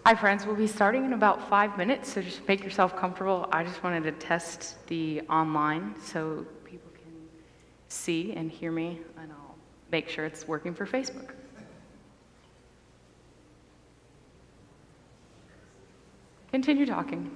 Hi friends, we'll be starting in about 5 minutes, so just make yourself comfortable. I just wanted to test the online so people can see and hear me, and I'll make sure it's working for Facebook. Continue talking.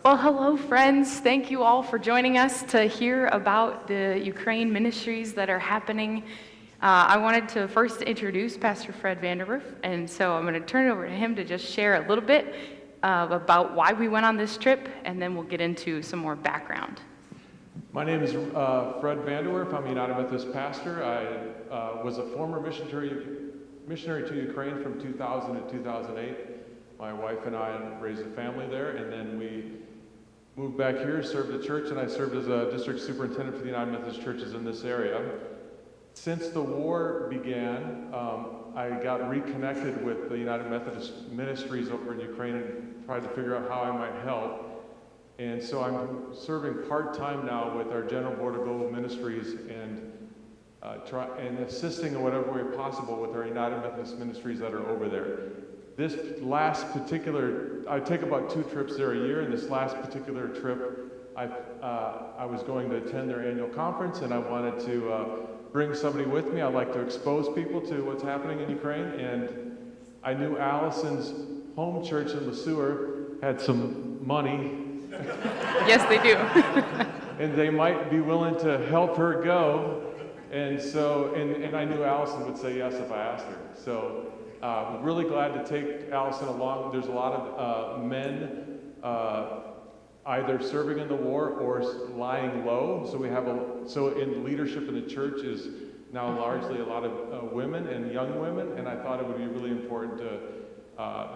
Well, hello, friends. Thank you all for joining us to hear about the Ukraine Ministries that are happening. I wanted to first introduce Pastor Fred Vanderwerf, and so I'm going to turn it over to him to just share a little bit about why we went on this trip, and then we'll get into some more background. My name is Fred Vanderwerf. I'm a United Methodist pastor. I was a former missionary to Ukraine from 2000 to 2008. My wife and I raised a family there, and then we moved back here, served the church, and I served as a district superintendent for the United Methodist churches in this area. Since the war began, I got reconnected with the United Methodist Ministries over in Ukraine and tried to figure out how I might help. And so I'm serving part-time now with our General Board of Global Ministries and assisting in whatever way possible with our United Methodist Ministries that are over there. This last particular, I take about 2 trips there a year, and this last particular trip, I was going to attend their annual conference, and I wanted to bring somebody with me. I'd like to expose people to what's happening in Ukraine, and I knew Allison's home church in Uzhgorod had some money. Yes, they do. And they might be willing to help her go. And so, and I knew Allison would say yes if I asked her. So, really glad to take Allison along. There's a lot of men either serving in the war or lying low. So so in leadership in the church is now largely a lot of women and young women. And I thought it would be really important to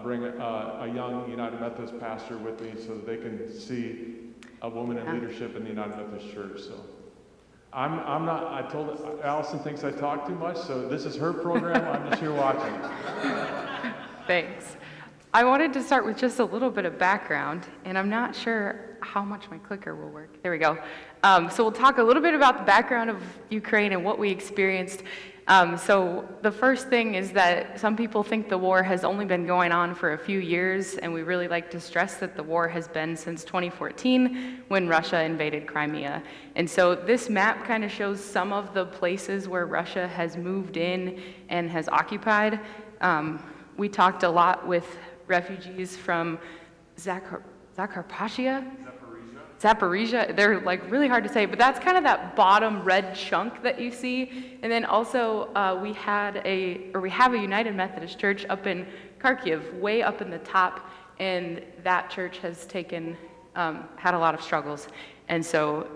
bring a young United Methodist pastor with me so that they can see a woman in leadership in the United Methodist Church. So I'm not, I told Allison thinks I talk too much, so this is her program. I'm just here watching. Thanks. I wanted to start with just a little bit of background, and I'm not sure how much my clicker will work. There we go. So we'll talk a little bit about the background of Ukraine and what we experienced. So the first thing is that some people think the war has only been going on for a few years, and we really like to stress that the war has been since 2014 when Russia invaded Crimea. And so this map kind of shows some of the places where Russia has moved in and has occupied. We talked a lot with refugees from Zaporizhia. They're like really hard to say, but that's kind of that bottom red chunk that you see. And then also we have a United Methodist Church up in Kharkiv, way up in the top, and that church has had a lot of struggles. And so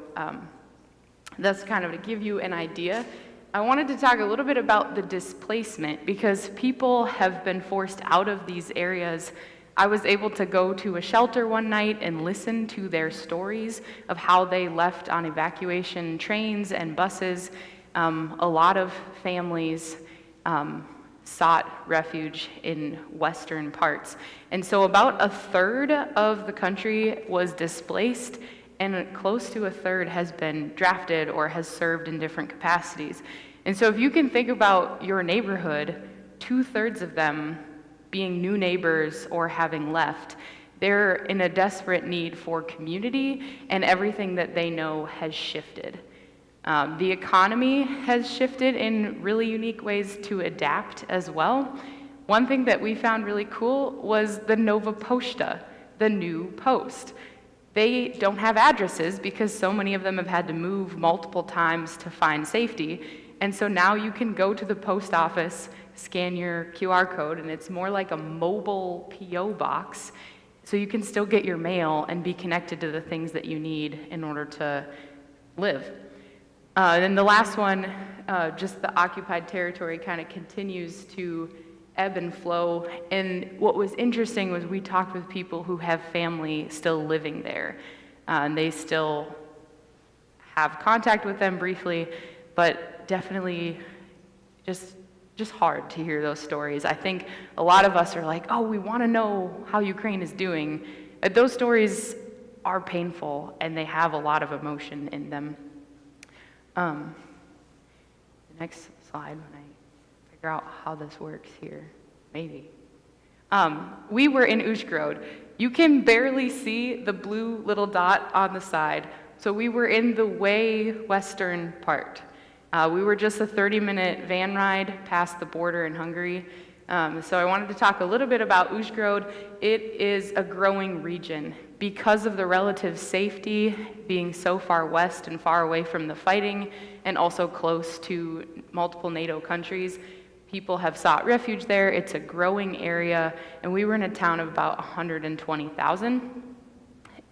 that's kind of to give you an idea. I wanted to talk a little bit about the displacement because people have been forced out of these areas. I was able to go to a shelter one night and listen to their stories of how they left on evacuation trains and buses. A lot of families sought refuge in western parts. And so about a third of the country was displaced, and close to a third has been drafted or has served in different capacities. And so if you can think about your neighborhood, 2/3 of them being new neighbors or having left, they're in a desperate need for community, and everything that they know has shifted. The economy has shifted in really unique ways to adapt as well. One thing that we found really cool was the Nova Poshta, the new post. They don't have addresses because so many of them have had to move multiple times to find safety. And so now you can go to the post office, scan your QR code, and it's more like a mobile P.O. box. So you can still get your mail and be connected to the things that you need in order to live. And then the last one, just the occupied territory kind of continues to ebb and flow. And what was interesting was we talked with people who have family still living there. And they still have contact with them briefly, but definitely just hard to hear those stories. I think a lot of us are like, oh, we want to know how Ukraine is doing. Those stories are painful, and they have a lot of emotion in them. The next slide, when I figure out how this works here, maybe. We were in Uzhgorod. You can barely see the blue little dot on the side. So we were in the way western part. We were just a 30-minute van ride past the border in Hungary. So I wanted to talk a little bit about Uzhgorod. It is a growing region. Because of the relative safety being so far west and far away from the fighting, and also close to multiple NATO countries, people have sought refuge there. It's a growing area, and we were in a town of about 120,000.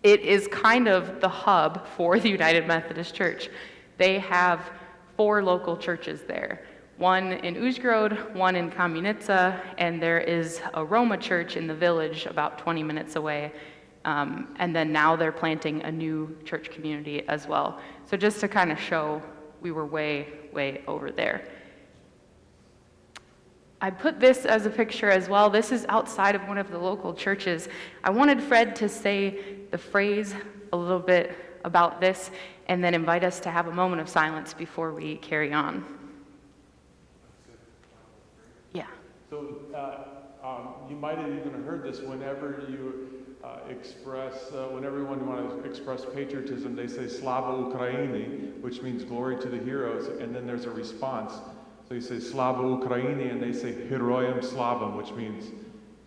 It is kind of the hub for the United Methodist Church. They have 4 local churches there. One in Uzhgorod, one in Kamienica, and there is a Roma church in the village about 20 minutes away. And then now they're planting a new church community as well. So just to kind of show we were way, way over there. I put this as a picture as well. This is outside of one of the local churches. I wanted Fred to say the phrase a little bit about this and then invite us to have a moment of silence before we carry on. Yeah. So you might have even heard this whenever you when everyone wants to express patriotism, they say Slava Ukraini, which means glory to the heroes, and then there's a response. So you say Slava Ukraini, and they say Heroyam Slavam, which means,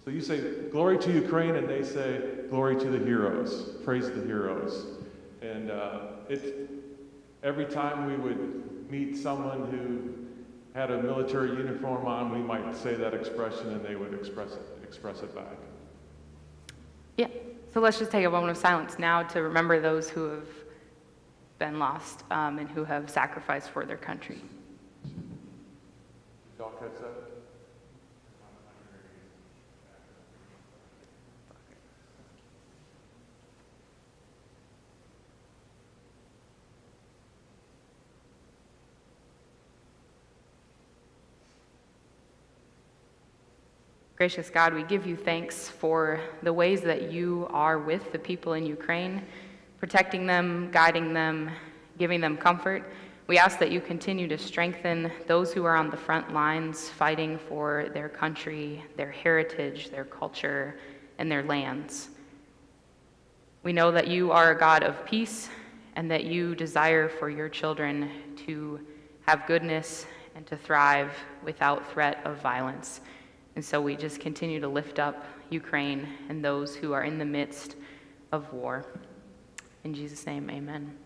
so you say glory to Ukraine, and they say glory to the heroes, praise the heroes. And every time we would meet someone who had a military uniform on, we might say that expression, and they would express it back. Yeah, so let's just take a moment of silence now to remember those who have been lost and who have sacrificed for their country. Did y'all catch that? Gracious God, we give you thanks for the ways that you are with the people in Ukraine, protecting them, guiding them, giving them comfort. We ask that you continue to strengthen those who are on the front lines fighting for their country, their heritage, their culture, and their lands. We know that you are a God of peace and that you desire for your children to have goodness and to thrive without threat of violence. And so we just continue to lift up Ukraine and those who are in the midst of war. In Jesus' name, amen.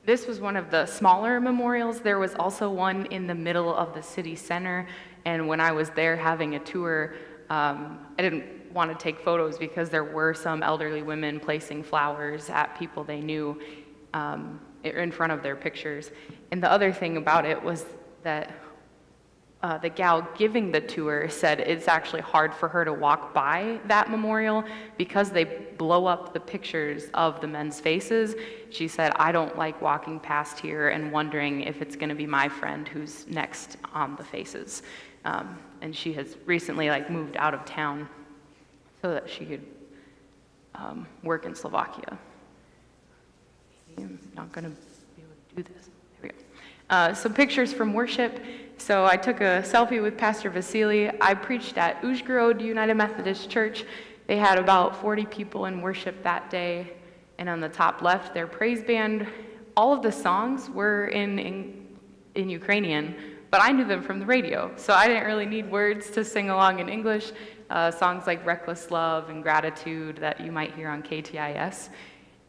This was one of the smaller memorials. There was also one in the middle of the city center. And when I was there having a tour, I didn't want to take photos because there were some elderly women placing flowers at people they knew in front of their pictures. And the other thing about it was that the gal giving the tour said it's actually hard for her to walk by that memorial because they blow up the pictures of the men's faces. She said, I don't like walking past here and wondering if it's going to be my friend who's next on the faces. And she has recently moved out of town so that she could work in Slovakia. I'm not going to be able to do this. There we go. Some pictures from worship. So I took a selfie with Pastor Vasily. I preached at Uzhgorod United Methodist Church. They had about 40 people in worship that day. And on the top left, their praise band. All of the songs were in Ukrainian, but I knew them from the radio. So I didn't really need words to sing along in English. Songs like Reckless Love and Gratitude that you might hear on KTIS.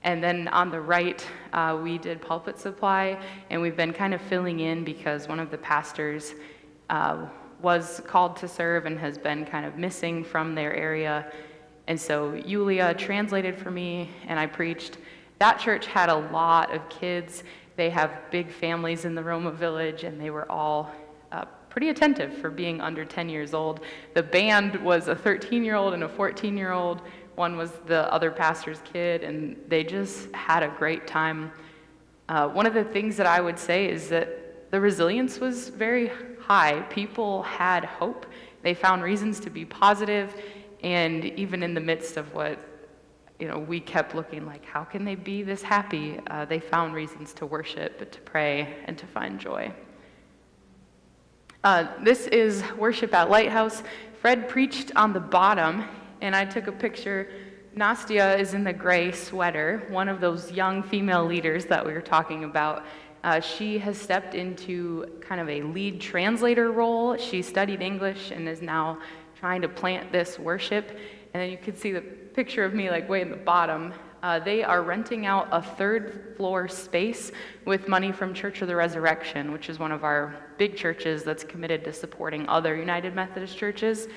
And then on the right, we did pulpit supply, and we've been kind of filling in because one of the pastors was called to serve and has been kind of missing from their area. And so Yulia translated for me, and I preached. That church had a lot of kids. They have big families in the Roma village, and they were all pretty attentive for being under 10 years old. The band was a 13-year-old and a 14-year-old. One was the other pastor's kid, and they just had a great time. One of the things that I would say is that the resilience was very high. People had hope. They found reasons to be positive, and even in the midst of what, we kept looking like, how can they be this happy? They found reasons to worship, to pray, and to find joy. This is worship at Lighthouse. Fred preached on the bottom, and I took a picture. Nastia is in the gray sweater, one of those young female leaders that we were talking about. She has stepped into kind of a lead translator role. She studied English and is now trying to plant this worship. And then you can see the picture of me way in the bottom. They are renting out a third floor space with money from Church of the Resurrection, which is one of our big churches that's committed to supporting other United Methodist churches.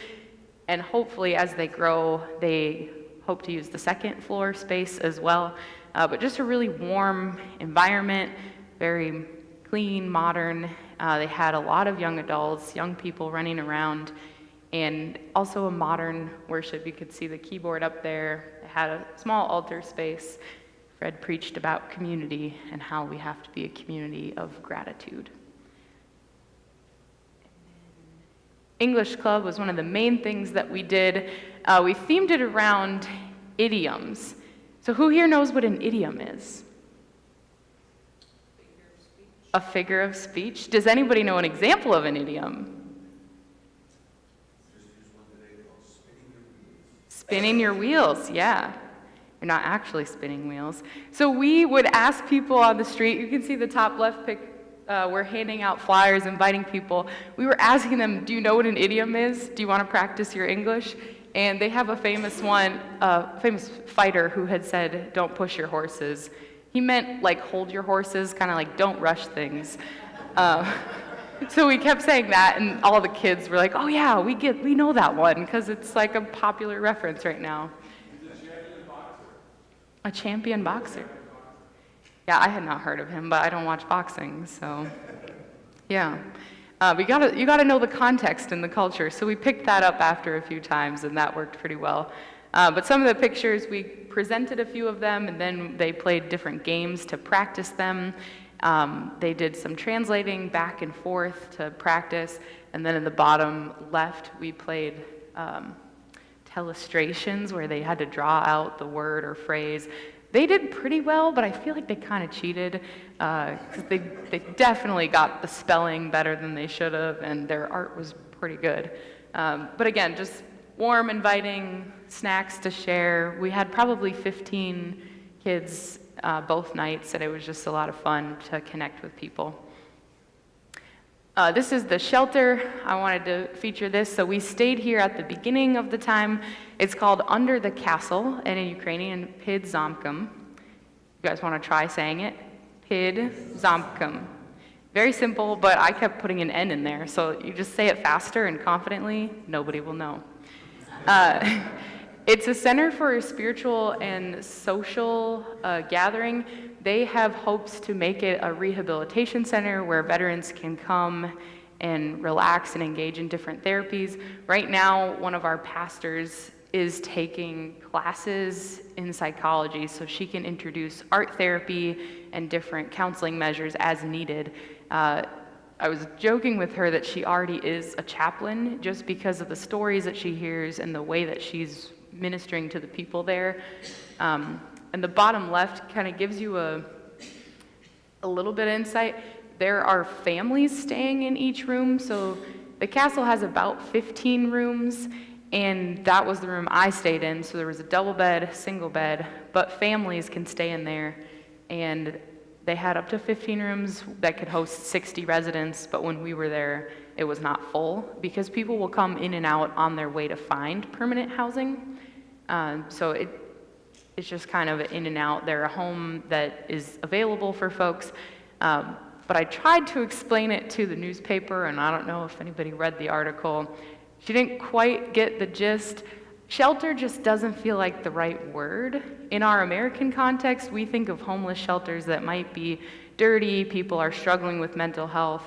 And hopefully as they grow, they hope to use the second floor space as well. But just a really warm environment, very clean, modern. They had a lot of young adults, young people running around, and also a modern worship. You could see the keyboard up there. It had a small altar space. Fred preached about community and how we have to be a community of gratitude. English Club was one of the main things that we did. We themed it around idioms. So who here knows what an idiom is? A figure of speech. Does anybody know an example of an idiom? Spinning your wheels, yeah. You're not actually spinning wheels. So we would ask people on the street, you can see the top left pic, we're handing out flyers, inviting people. We were asking them, do you know what an idiom is? Do you want to practice your English? And they have a famous one, famous fighter who had said, don't push your horses. He meant like hold your horses, kind of like don't rush things. So we kept saying that, and all the kids were like, oh yeah, we know that one, because it's like a popular reference right now. A champion boxer. Yeah, I had not heard of him, but I don't watch boxing, so yeah. You gotta know the context and the culture, so we picked that up after a few times, and that worked pretty well. But some of the pictures, we presented a few of them, and then they played different games to practice them. They did some translating back and forth to practice, and then in the bottom left, we played telestrations where they had to draw out the word or phrase. They did pretty well, but I feel like they kind of cheated, because they definitely got the spelling better than they should have, and their art was pretty good. But again, just warm, inviting, snacks to share. We had probably 15 kids both nights, and it was just a lot of fun to connect with people. This is the shelter. I wanted to feature this. So we stayed here at the beginning of the time. It's called Under the Castle, and in Ukrainian, Pid Zamkom. You guys want to try saying it? Pid Zamkom. Very simple, but I kept putting an N in there. So you just say it faster and confidently, nobody will know. It's a center for a spiritual and social gathering. They have hopes to make it a rehabilitation center where veterans can come and relax and engage in different therapies. Right now, one of our pastors is taking classes in psychology so she can introduce art therapy and different counseling measures as needed. I was joking with her that she already is a chaplain just because of the stories that she hears and the way that she's ministering to the people there. And the bottom left kind of gives you a little bit of insight. There are families staying in each room. So the castle has about 15 rooms, and that was the room I stayed in. So there was a double bed, single bed, but families can stay in there. And they had up to 15 rooms that could host 60 residents, but when we were there, it was not full because people will come in and out on their way to find permanent housing. So it's just kind of in and out. They're a home that is available for folks. But I tried to explain it to the newspaper, and I don't know if anybody read the article. She didn't quite get the gist. Shelter just doesn't feel like the right word. In our American context, we think of homeless shelters that might be dirty, people are struggling with mental health.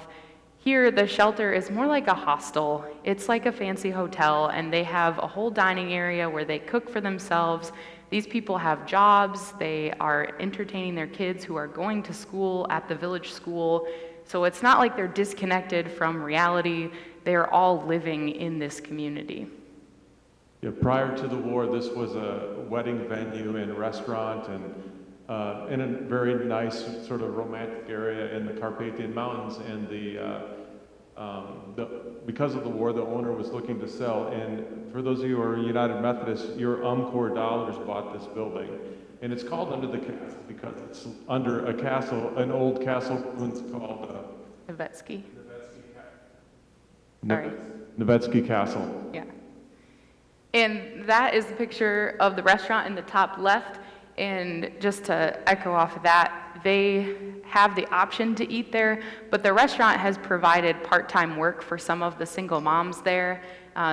Here, the shelter is more like a hostel. It's like a fancy hotel, and they have a whole dining area where they cook for themselves. These people have jobs. They are entertaining their kids who are going to school at the village school. So it's not like they're disconnected from reality. They're all living in this community. Yeah, prior to the war, this was a wedding venue and restaurant, and in a very nice sort of romantic area in the Carpathian Mountains. And because of the war, the owner was looking to sell. And for those of you who are United Methodists, your UMCOR dollars bought this building. And it's called Under the Castle because it's under a castle, an old castle ruins called Nevetsky. Nevetsky Castle. Yeah. And that is the picture of the restaurant in the top left. And just to echo off of that, they have the option to eat there, but the restaurant has provided part-time work for some of the single moms there.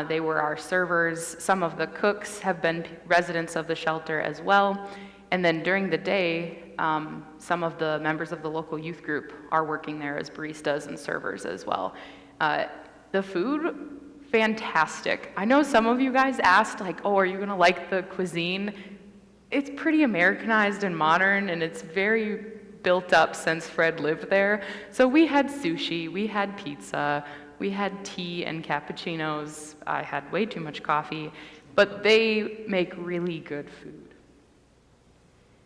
They were our servers. Some of the cooks have been residents of the shelter as well. And then during the day, some of the members of the local youth group are working there as baristas and servers as well. The food, fantastic. I know some of you guys asked, like, oh, are you gonna like the cuisine? It's pretty Americanized and modern, and it's very built up since Fred lived there. So we had sushi, we had pizza, we had tea and cappuccinos. I had way too much coffee, but they make really good food.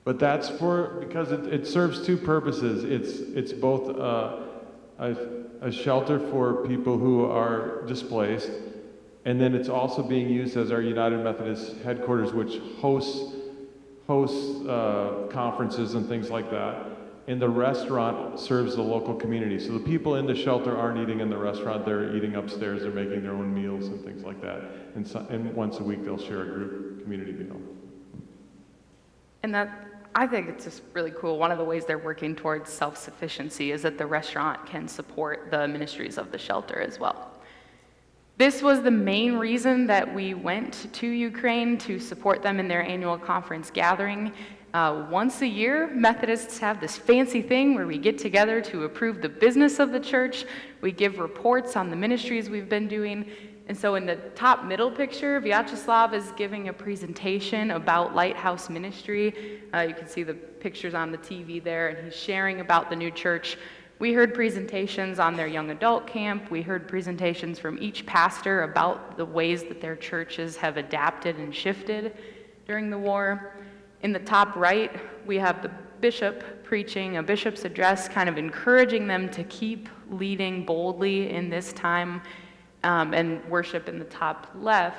But that's because it serves two purposes. It's both a shelter for people who are displaced, and then it's also being used as our United Methodist headquarters, which hosts conferences and things like that. And the restaurant serves the local community. So the people in the shelter aren't eating in the restaurant, they're eating upstairs, they're making their own meals and things like that. And once a week they'll share a group community meal. And I think it's just really cool. One of the ways they're working towards self-sufficiency is that the restaurant can support the ministries of the shelter as well. This was the main reason that we went to Ukraine, to support them in their annual conference gathering. Once a year, Methodists have this fancy thing where we get together to approve the business of the church. We give reports on the ministries we've been doing. And so in the top middle picture, Vyacheslav is giving a presentation about Lighthouse Ministry. You can see the pictures on the TV there, and he's sharing about the new church. We heard presentations on their young adult camp. We heard presentations from each pastor about the ways that their churches have adapted and shifted during the war. In the top right, we have the bishop preaching a bishop's address, kind of encouraging them to keep leading boldly in this time. And worship in the top left,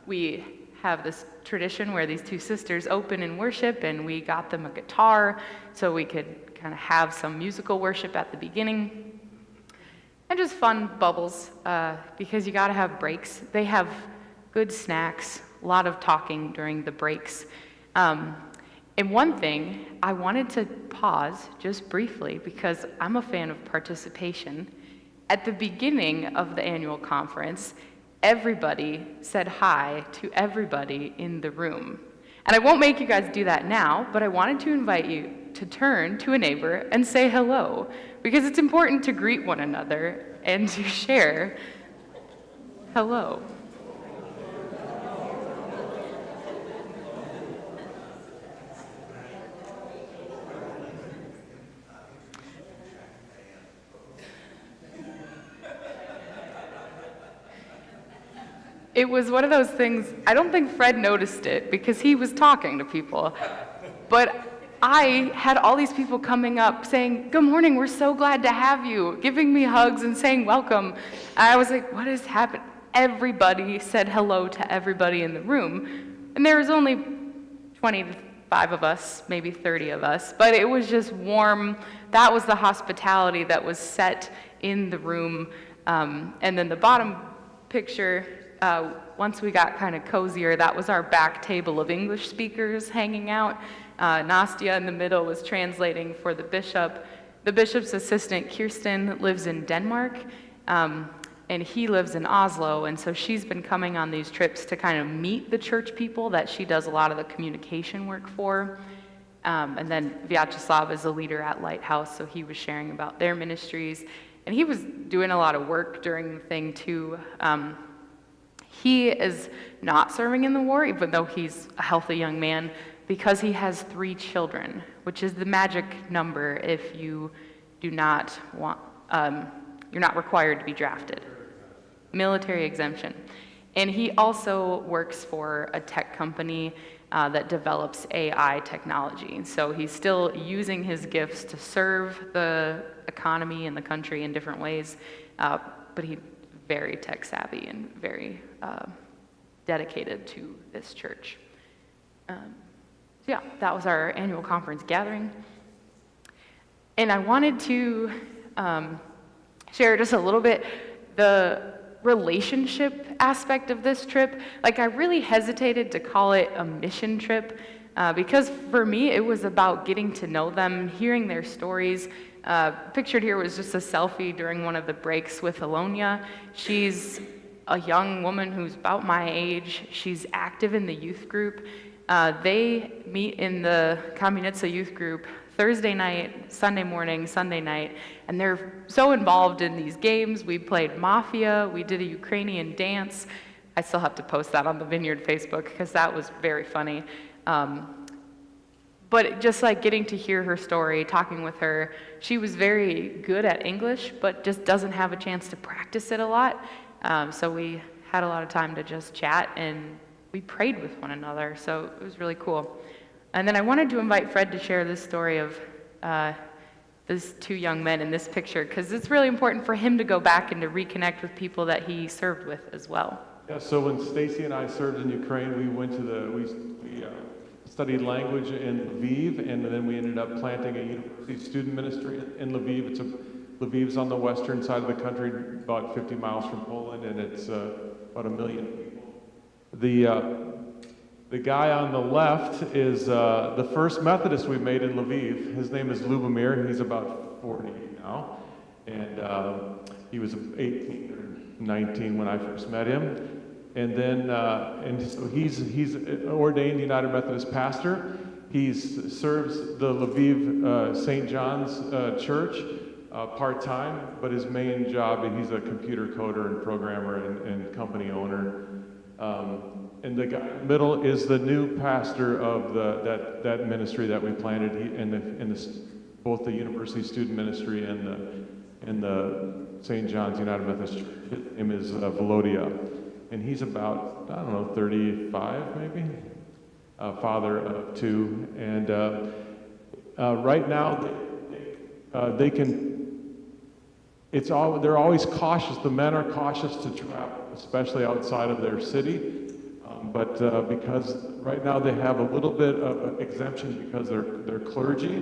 we have this tradition where these two sisters open in worship, and we got them a guitar so we could kind of have some musical worship at the beginning. And just fun bubbles, because you got to have breaks. They have good snacks, a lot of talking during the breaks. And one thing, I wanted to pause just briefly because I'm a fan of participation. At the beginning of the annual conference, everybody said hi to everybody in the room. And I won't make you guys do that now, but I wanted to invite you to turn to a neighbor and say hello, because it's important to greet one another and to share hello. It was one of those things, I don't think Fred noticed it because he was talking to people, but I had all these people coming up saying, "Good morning, we're so glad to have you," giving me hugs and saying welcome. I was like, what has happened? Everybody said hello to everybody in the room, and there was only 25 of us, maybe 30 of us, but it was just warm. That was the hospitality that was set in the room. And then the bottom picture, once we got kind of cozier, that was our back table of English speakers hanging out. Nastya in the middle was translating for the bishop. The bishop's assistant, Kirsten, lives in Denmark, and he lives in Oslo, and so she's been coming on these trips to kind of meet the church people that she does a lot of the communication work for. And then Vyacheslav is a leader at Lighthouse, so he was sharing about their ministries, and he was doing a lot of work during the thing too. He is not serving in the war, even though he's a healthy young man, because he has 3 children, which is the magic number if you do not want, you're not required to be drafted. Military exemption. And he also works for a tech company that develops AI technology. So he's still using his gifts to serve the economy and the country in different ways, but he's very tech savvy and very dedicated to this church. So yeah, that was our annual conference gathering. And I wanted to share just a little bit the relationship aspect of this trip. Like, I really hesitated to call it a mission trip because for me it was about getting to know them, hearing their stories. Pictured here was just a selfie during one of the breaks with Alonia. She's a young woman who's about my age. She's active in the youth group. They meet in the Kamienica youth group Thursday night, Sunday morning, Sunday night, and they're so involved in these games. We played Mafia, we did a Ukrainian dance. I still have to post that on the Vineyard Facebook because that was very funny. But just like getting to hear her story, talking with her, she was very good at English, but just doesn't have a chance to practice it a lot. So we had a lot of time to just chat, and we prayed with one another, so it was really cool. And then I wanted to invite Fred to share this story of these two young men in this picture, because it's really important for him to go back and to reconnect with people that he served with as well. Yeah, so when Stacy and I served in Ukraine, we went to we studied language in Lviv, and then we ended up planting a university student ministry in Lviv. Lviv's on the western side of the country, about 50 miles from Poland, and it's about 1 million people. The guy on the left is the first Methodist we made in Lviv. His name is Lubomir. He's about 40 now, and he was 18 or 19 when I first met him. And then, so he's an ordained United Methodist pastor. He serves the Lviv St. John's Church part-time, but his main job, he's a computer coder and programmer and company owner. And the guy in the middle is the new pastor of that ministry that we planted both the university student ministry and the St. John's United Methodist Church. His name is Volodya. And he's about, 35 maybe, father of two. And right now, they're always cautious. The men are cautious to travel, especially outside of their city. But because right now they have a little bit of exemption because they're clergy,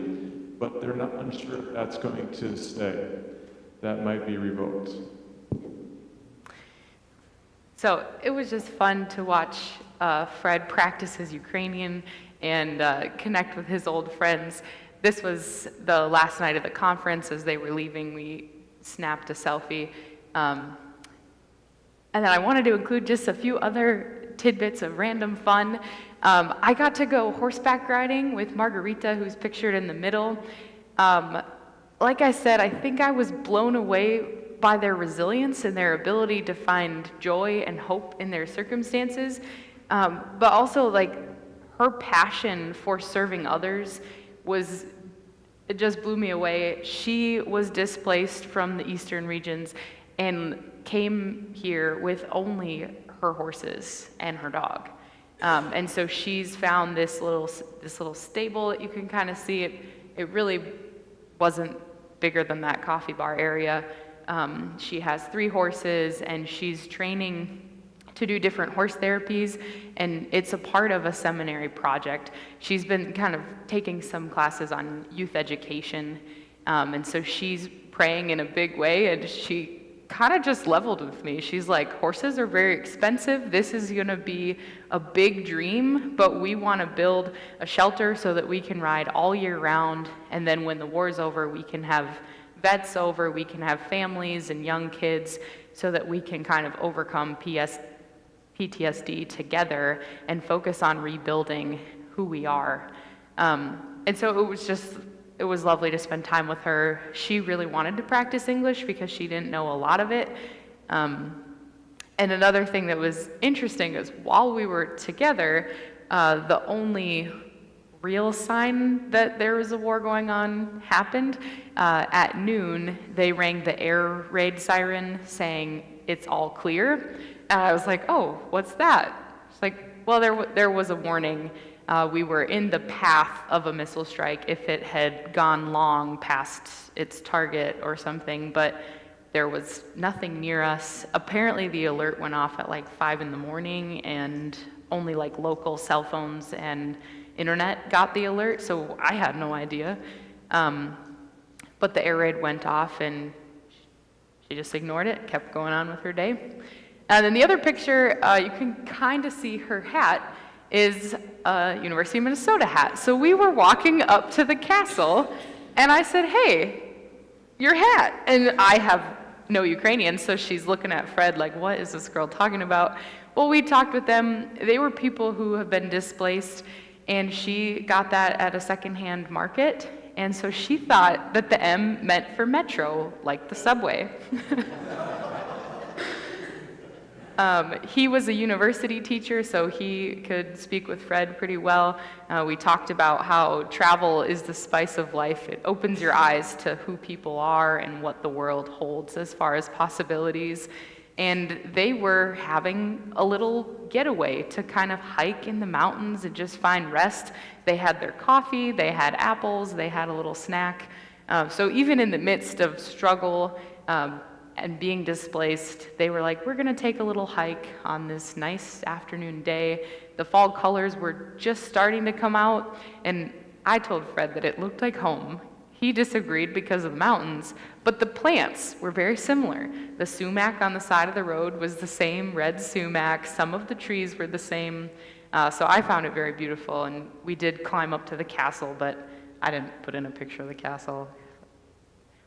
but they're not unsure if that's going to stay. That might be revoked. So it was just fun to watch Fred practice his Ukrainian and connect with his old friends. This was the last night of the conference. As they were leaving, we snapped a selfie. And then I wanted to include just a few other tidbits of random fun. I got to go horseback riding with Margarita, who's pictured in the middle. Like I said, I think I was blown away by their resilience and their ability to find joy and hope in their circumstances, but also like her passion for serving others it just blew me away. She was displaced from the eastern regions and came here with only her horses and her dog. And so she's found this little stable that you can kind of see. It really wasn't bigger than that coffee bar area. She has 3 horses, and she's training to do different horse therapies, and it's a part of a seminary project. She's been kind of taking some classes on youth education, and so she's praying in a big way, and she kind of just leveled with me. She's like, horses are very expensive. This is going to be a big dream, but we want to build a shelter so that we can ride all year round, and then when the war's over, we can have vets over, we can have families and young kids so that we can kind of overcome PTSD together and focus on rebuilding who we are. And so it was lovely to spend time with her. She really wanted to practice English because she didn't know a lot of it. And another thing that was interesting is while we were together, the only real sign that there was a war going on happened. At noon, they rang the air raid siren saying, "It's all clear." And I was like, "Oh, what's that?" It's like, well, there was a warning. We were in the path of a missile strike if it had gone long past its target or something, but there was nothing near us. Apparently the alert went off at like 5 in the morning, and only like local cell phones and internet got the alert, so I had no idea. But the air raid went off, and she just ignored it, kept going on with her day. And then the other picture, you can kind of see her hat, is a University of Minnesota hat. So we were walking up to the castle, and I said, "Hey, your hat. And I have no Ukrainian, so she's looking at Fred like, what is this girl talking about? Well, we talked with them. They were people who have been displaced, and she got that at a secondhand market. And so she thought that the M meant for metro, like the subway. He was a university teacher, so he could speak with Fred pretty well. We talked about how travel is the spice of life. It opens your eyes to who people are and what the world holds as far as possibilities. And they were having a little getaway to kind of hike in the mountains and just find rest. They had their coffee, they had apples, they had a little snack. So even in the midst of struggle, and being displaced, they were like, we're gonna take a little hike on this nice afternoon day. The fall colors were just starting to come out, and I told Fred that it looked like home. He disagreed because of the mountains, but the plants were very similar. The sumac on the side of the road was the same red sumac. Some of the trees were the same. So I found it very beautiful, and we did climb up to the castle, but I didn't put in a picture of the castle.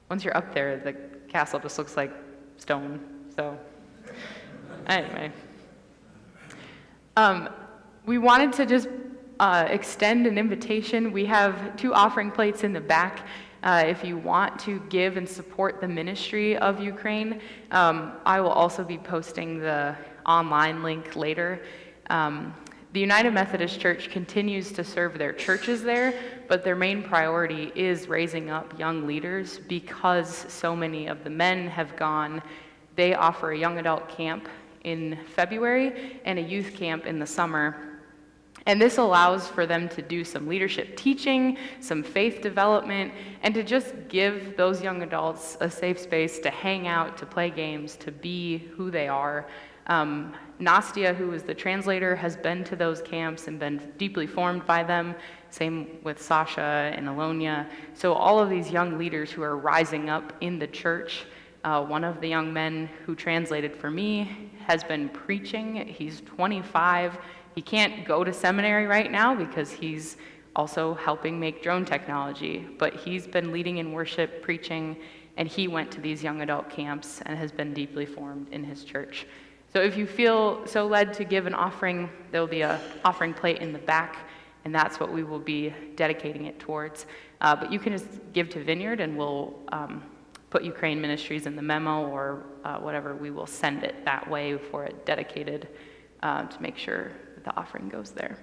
Once you're up there, the castle just looks like stone. So anyway, we wanted to just extend an invitation. We have 2 offering plates in the back. If you want to give and support the ministry of Ukraine, I will also be posting the online link later. The United Methodist Church continues to serve their churches there, but their main priority is raising up young leaders because so many of the men have gone. They offer a young adult camp in February and a youth camp in the summer. And this allows for them to do some leadership teaching, some faith development, and to just give those young adults a safe space to hang out, to play games, to be who they are. Nastia, who is the translator, has been to those camps and been deeply formed by them. Same with Sasha and Alonia. So all of these young leaders who are rising up in the church. One of the young men who translated for me has been preaching. He's 25. He can't go to seminary right now because he's also helping make drone technology, but he's been leading in worship, preaching, and he went to these young adult camps and has been deeply formed in his church. So if you feel so led to give an offering, there will be an offering plate in the back, and that's what we will be dedicating it towards. But you can just give to Vineyard, and we'll put Ukraine Ministries in the memo or whatever. We will send it that way for it dedicated to make sure that the offering goes there.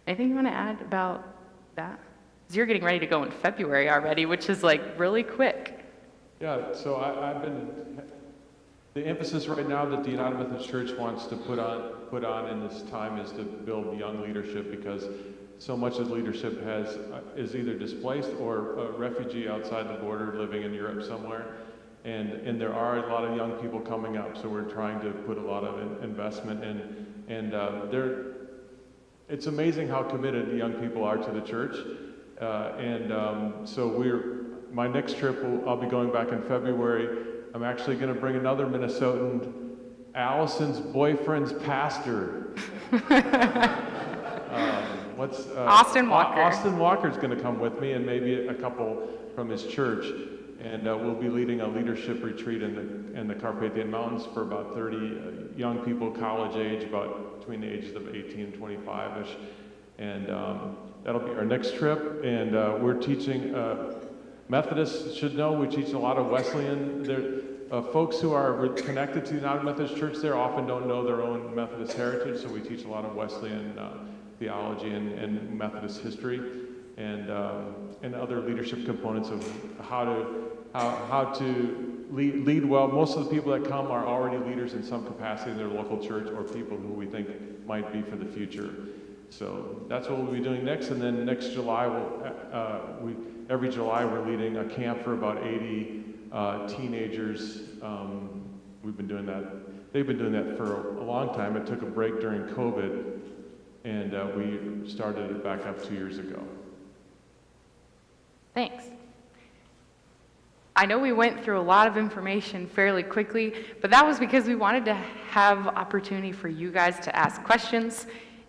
Anything you want to add about that? Because you're getting ready to go in February already, which is like really quick. Yeah, so I've been, the emphasis right now that the United Methodist Church wants to put on in this time is to build young leadership, because so much of leadership is either displaced or a refugee outside the border living in Europe somewhere. And there are a lot of young people coming up, so we're trying to put a lot of investment in. And it's amazing how committed the young people are to the church. So my next trip, I'll be going back in February. I'm actually going to bring another Minnesotan, Allison's boyfriend's pastor. Austin Walker. Austin Walker's going to come with me, and maybe a couple from his church. And we'll be leading a leadership retreat in the Carpathian Mountains for about 30 young people, college age, about between the ages of 18 and 25-ish. And that'll be our next trip. And we're teaching, Methodists should know, we teach a lot of Wesleyan. Folks who are connected to the United Methodist Church there often don't know their own Methodist heritage, so we teach a lot of Wesleyan theology and Methodist history. And other leadership components of how to lead well. Most of the people that come are already leaders in some capacity in their local church, or people who we think might be for the future. So that's what we'll be doing next. And then next July, every July we're leading a camp for about 80 teenagers. We've been doing that. They've been doing that for a long time. It took a break during COVID, and we started it back up 2 years ago. Thanks. I know we went through a lot of information fairly quickly, but that was because we wanted to have opportunity for you guys to ask questions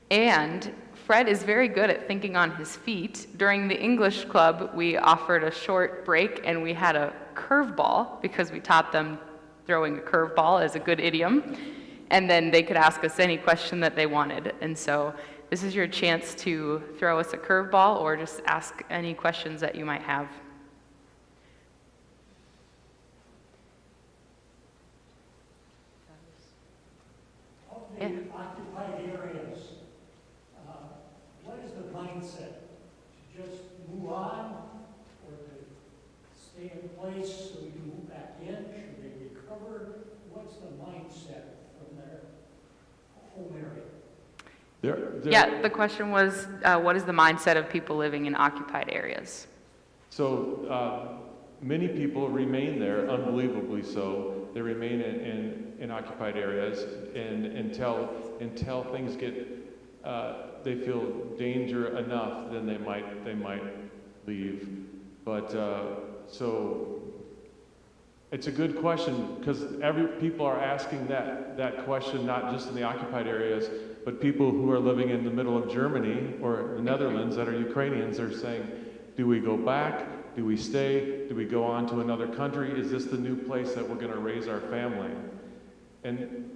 and Fred is very good at thinking on his feet. During the English club, we offered a short break and we had a curveball because we taught them throwing a curveball as a good idiom. And then they could ask us any question that they wanted. And so this is your chance to throw us a curveball or just ask any questions that you might have. Of the occupied areas, what is the mindset? To just move on or to stay in place so we can move back in? Should they recover? What's the mindset from their home area? Yeah, the question was, what is the mindset of people living in occupied areas? So many people remain there, unbelievably so. They remain in occupied areas, and until things get they feel danger enough, then they might leave. But so it's a good question because people are asking that question, not just in the occupied areas, but people who are living in the middle of Germany or the Netherlands that are Ukrainians are saying, do we go back? Do we stay? Do we go on to another country? Is this the new place that we're going to raise our family? And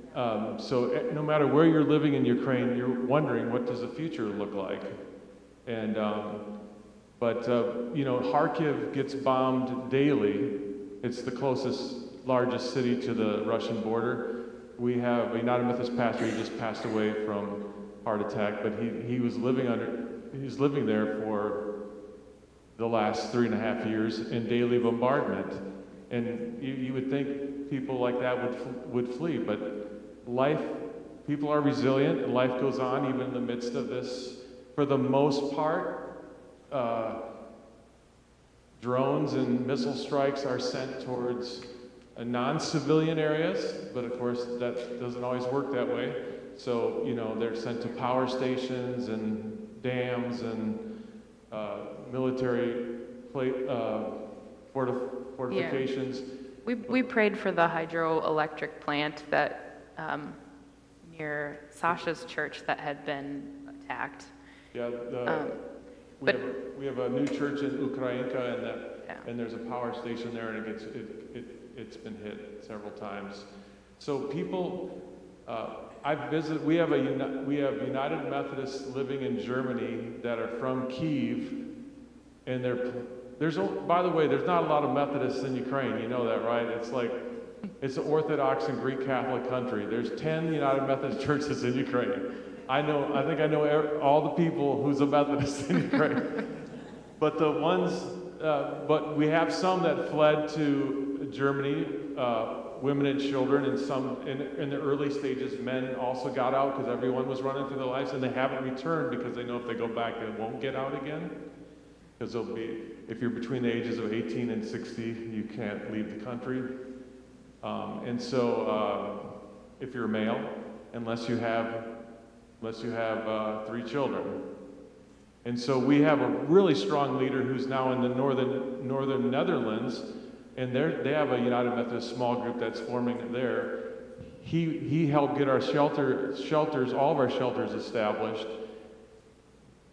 so no matter where you're living in Ukraine, you're wondering, what does the future look like? And but Kharkiv gets bombed daily. It's the largest city to the Russian border. We have a United Methodist pastor. He just passed away from heart attack, but he was living there for the last 3.5 years in daily bombardment. And you would think people like that would flee, but people are resilient and life goes on even in the midst of this. For the most part, drones and missile strikes are sent towards non-civilian areas, but of course that doesn't always work that way. So, they're sent to power stations and dams and military fortifications. Yeah. We prayed for the hydroelectric plant that near Sasha's church that had been attacked. Yeah, we have a new church in Ukrainka, and there's a power station there, and it's been hit several times. So people, we have United Methodists living in Germany that are from Kyiv, and by the way, there's not a lot of Methodists in Ukraine. You know that, right? It's an Orthodox and Greek Catholic country. There's 10 United Methodist churches in Ukraine. I think I know all the people who's a Methodist in Ukraine. But but we have some that fled to Germany, women and children, and some in the early stages, men also got out because everyone was running for their lives, and they haven't returned because they know if they go back, they won't get out again. Because if you're between the ages of 18 and 60, you can't leave the country. And so if you're a male, unless you have 3 children. And so we have a really strong leader who's now in the northern Netherlands, and they have a United Methodist small group that's forming there. He helped get our shelters, all of our shelters established.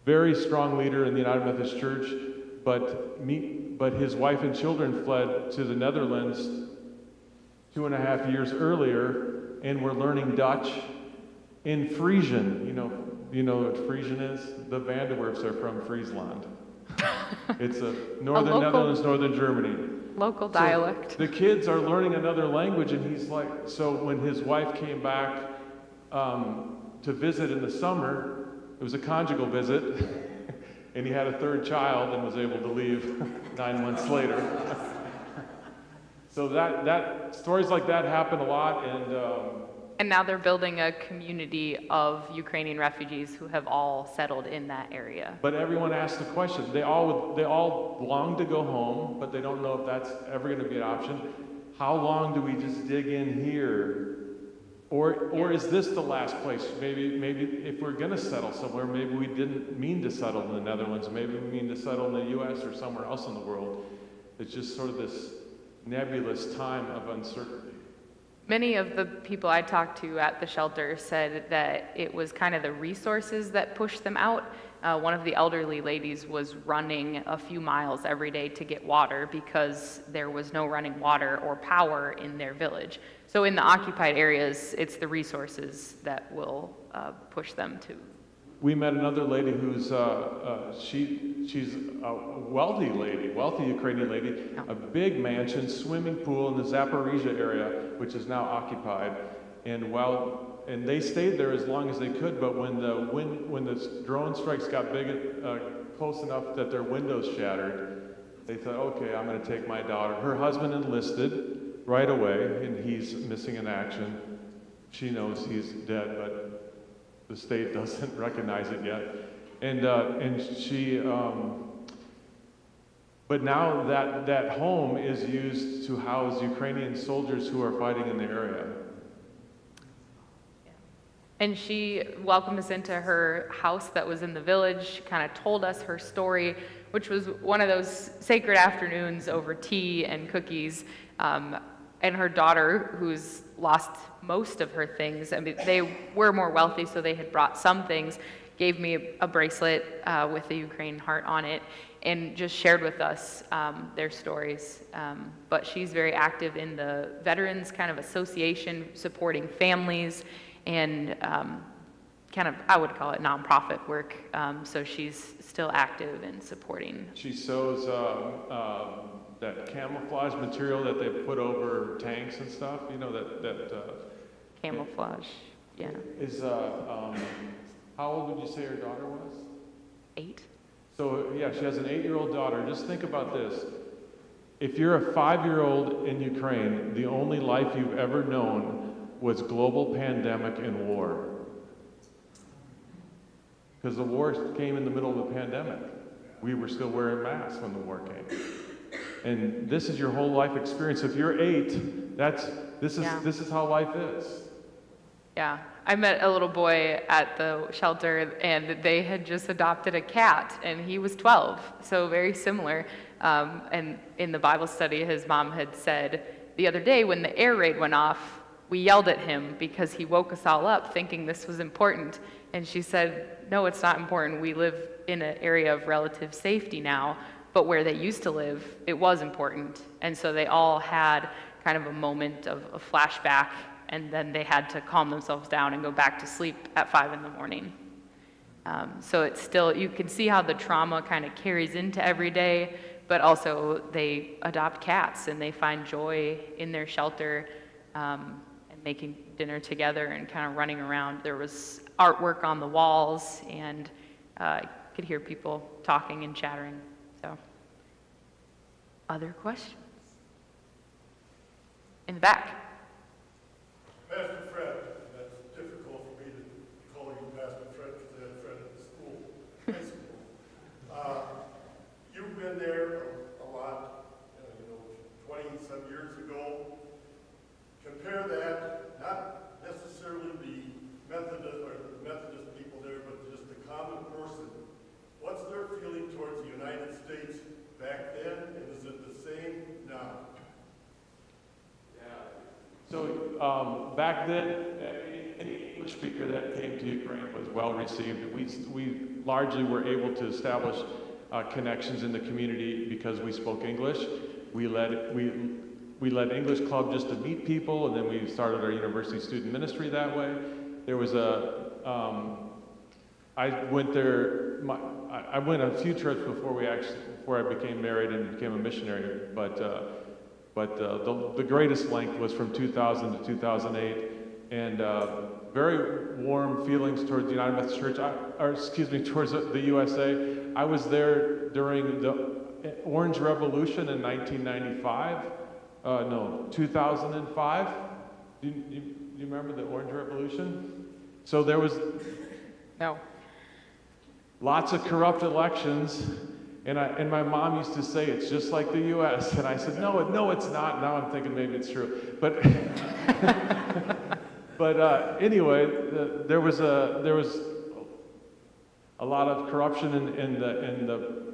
Very strong leader in the United Methodist Church, but his wife and children fled to the Netherlands 2.5 years earlier, and were learning Dutch in Frisian. You know what Frisian is? The Vanderwerfs are from Friesland. It's a northern Netherlands, northern Germany. Local dialect. So the kids are learning another language, and he's like, so when his wife came back to visit in the summer, it was a conjugal visit, and he had a 3rd child and was able to leave 9 months later. So that stories like that happen a lot, and now they're building a community of Ukrainian refugees who have all settled in that area. But everyone asks the question. They all long to go home, but they don't know if that's ever going to be an option. How long do we just dig in here? Or is this the last place? Maybe if we're going to settle somewhere, maybe we didn't mean to settle in the Netherlands. Maybe we mean to settle in the U.S. or somewhere else in the world. It's just sort of this nebulous time of uncertainty. Many of the people I talked to at the shelter said that it was kind of the resources that pushed them out. One of the elderly ladies was running a few miles every day to get water because there was no running water or power in their village. So in the occupied areas, it's the resources that will push them to. We met another lady who's she's a wealthy Ukrainian lady, a big mansion, swimming pool in the Zaporizhia area, which is now occupied. And they stayed there as long as they could. But when the drone strikes got close enough that their windows shattered, they thought, okay, I'm going to take my daughter. Her husband enlisted right away, and he's missing in action. She knows he's dead, but the state doesn't recognize it yet, and she. But now that home is used to house Ukrainian soldiers who are fighting in the area. And she welcomed us into her house that was in the village. She kind of told us her story, which was one of those sacred afternoons over tea and cookies. And her daughter, who's lost most of her things, I mean, they were more wealthy, so they had brought some things, gave me a bracelet with the Ukraine heart on it, and just shared with us their stories. But she's very active in the Veterans kind of association, supporting families, and kind of, I would call it nonprofit work. So she's still active in supporting. She sews that camouflage material that they put over tanks and stuff, you know, that Camouflage, yeah. Is, how old would you say her daughter was? 8. So, yeah, she has an 8-year-old daughter. Just think about this. If you're a 5-year-old in Ukraine, the only life you've ever known was global pandemic and war. Because the war came in the middle of the pandemic. We were still wearing masks when the war came. And this is your whole life experience. If you're 8, this is how life is. Yeah, I met a little boy at the shelter, and they had just adopted a cat, and he was 12, so very similar. And in the Bible study, his mom had said the other day when the air raid went off, we yelled at him because he woke us all up thinking this was important. And she said, no, it's not important. We live in an area of relative safety now, but where they used to live, it was important. And so they all had kind of a moment of a flashback, and then they had to calm themselves down and go back to sleep at 5 in the morning. So it's still, you can see how the trauma kind of carries into every day, but also they adopt cats and they find joy in their shelter, and making dinner together and kind of running around. There was artwork on the walls, and I could hear people talking and chattering. So, other questions? In the back. Pastor Fred, that's difficult for me to call you Pastor Fred because I had Fred at the school, high school. You've been there a lot, 20-some years ago. Compare that, not necessarily the Methodist people there, but just the common person. What's their feeling towards the United States back then, and is it the same now? So back then, any English speaker that came to Ukraine was well received. We largely were able to establish connections in the community because we spoke English. We led English Club just to meet people, and then we started our university student ministry that way. There was I went there. I went a few trips before I became married and became a missionary. But the greatest length was from 2000 to 2008, and very warm feelings towards the United Methodist Church, towards the USA. I was there during the Orange Revolution in 1995. 2005. Do you remember the Orange Revolution? So there was lots of corrupt elections. And my mom used to say, it's just like the U.S. And I said, no, it's not. Now I'm thinking maybe it's true. But anyway, there was a lot of corruption in the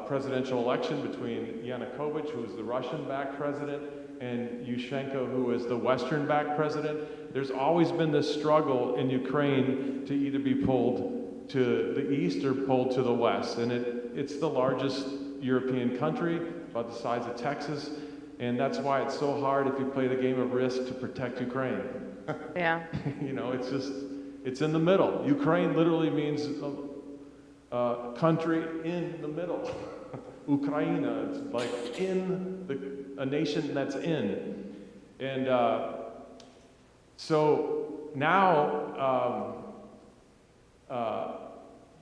presidential election between Yanukovych, who was the Russian-backed president, and Yushchenko, who is the Western-backed president, there's always been this struggle in Ukraine to either be pulled to the east or pulled to the west. And it's the largest European country, about the size of Texas, and that's why it's so hard if you play the game of Risk to protect Ukraine. Yeah. You know, it's in the middle. Ukraine literally means country in the middle. Ukraina, it's like a nation that's in. And so now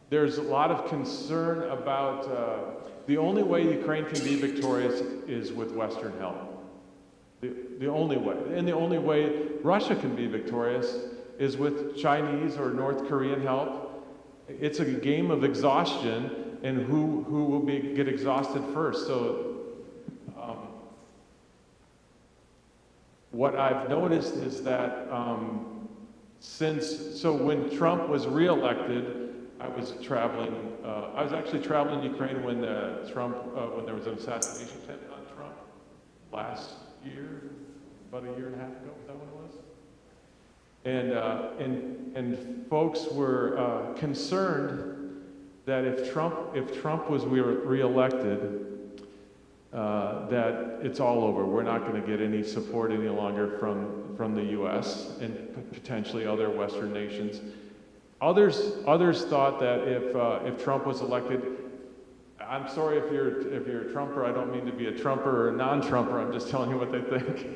there's a lot of concern about the only way Ukraine can be victorious is with Western help. The only way. And the only way Russia can be victorious is with Chinese or North Korean help. It's a game of exhaustion, and who will get exhausted first. So what I've noticed is that when Trump was reelected, I was actually traveling Ukraine when there was an assassination attempt on Trump last year, about a year and a half ago. Is that what it was? And folks were concerned that if Trump was reelected, that it's all over. We're not going to get any support any longer from the U.S. and potentially other Western nations. Others thought that if Trump was elected, I'm sorry if you're a Trumper. I don't mean to be a Trumper or a non-Trumper. I'm just telling you what they think.